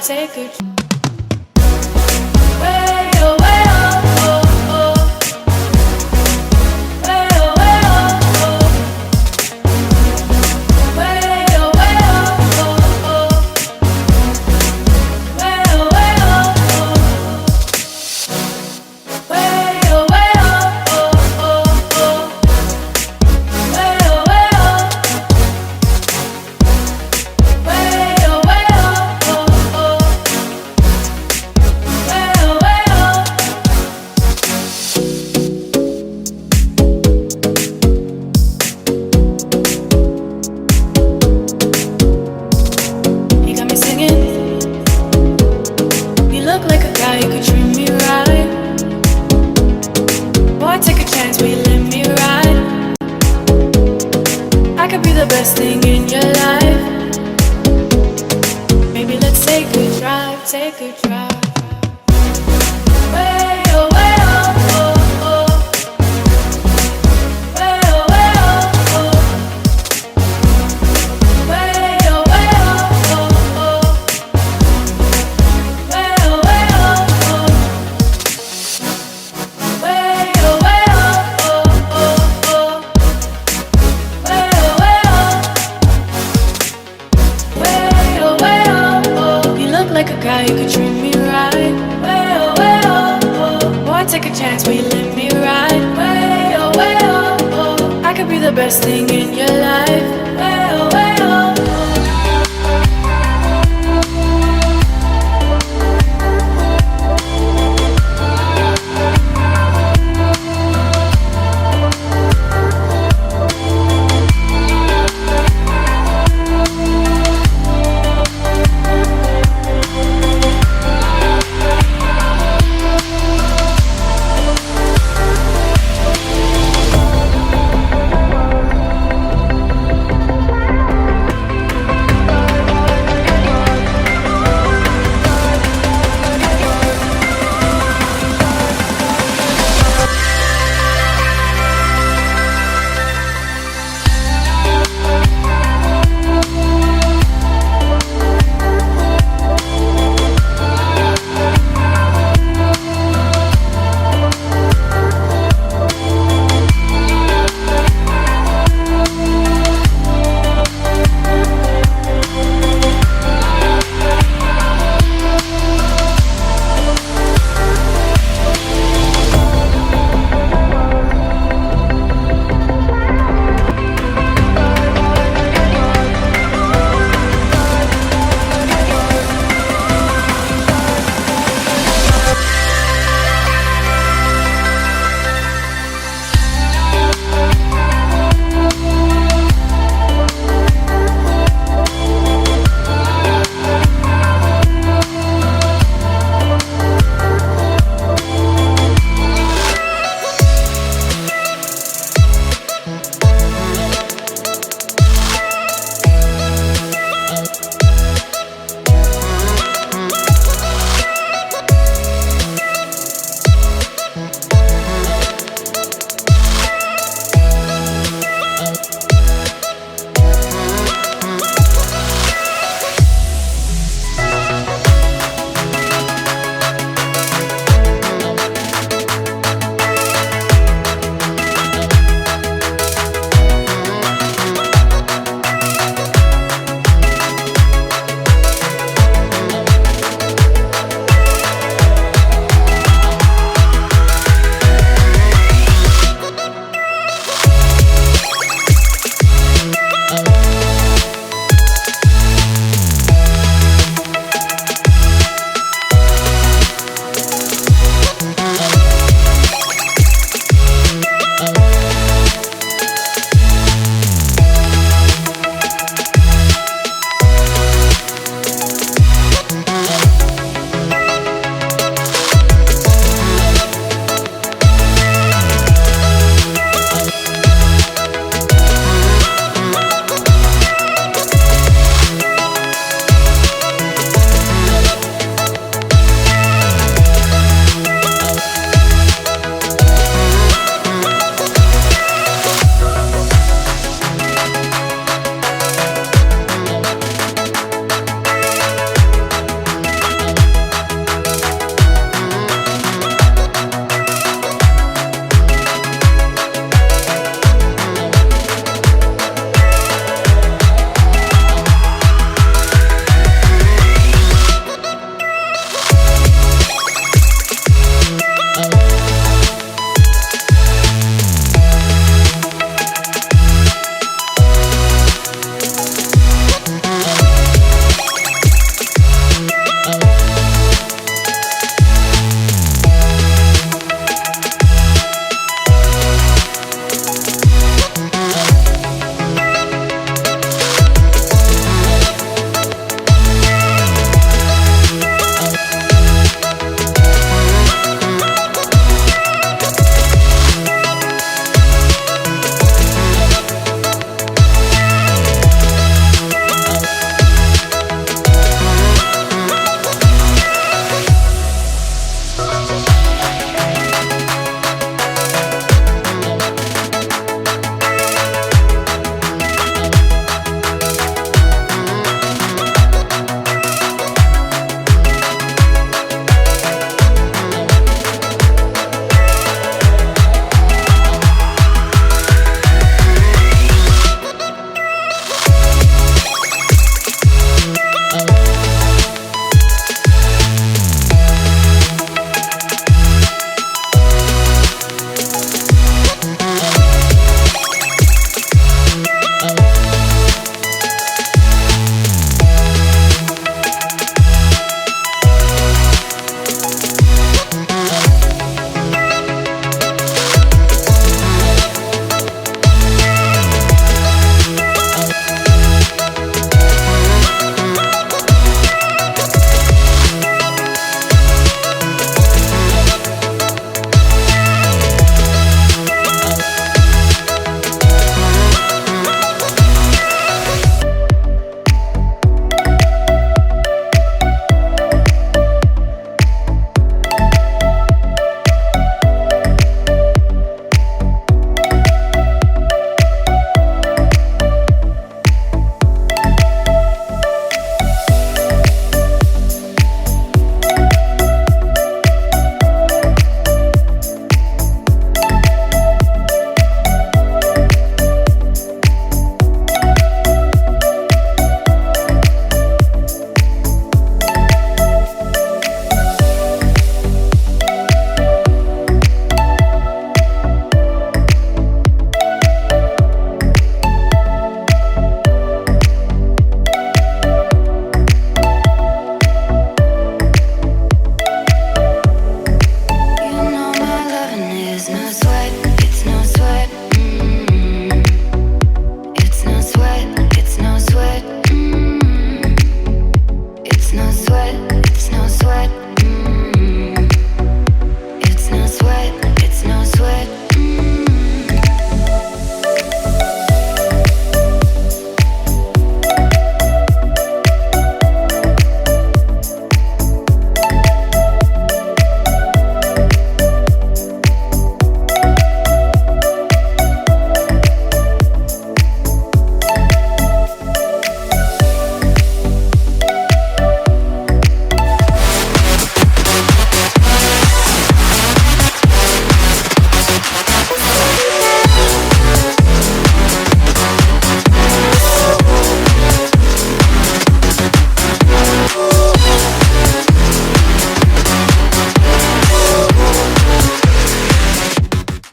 take a way, oh, way, oh, oh, oh. Way, oh, way, oh, oh. Way, oh, way, oh, oh, oh. Way, oh, way, oh, oh. Way, oh, way, oh, oh, oh. Way, oh, way, oh. Way, oh, way, oh, oh, oh. Way, oh, way, oh. You got me singing. You look like a guy who could treat me right. Boy, take a chance, will you let me ride? I could be the best thing in your life. Maybe let's take a drive, take a drive. Way, oh, way, oh, oh, oh. Way, oh, way, oh, oh. Way, oh, way, oh, oh, oh. Way, oh, way, oh, oh. Way, oh, way, oh, oh, oh. Way, oh, way, oh. Way, oh, way, oh, oh. You look like a guy who could treat me right. Way, oh, way, oh, oh. Boy, take a chance, will you let me ride? Way, oh, way, oh, oh. I could be the best thing in your life.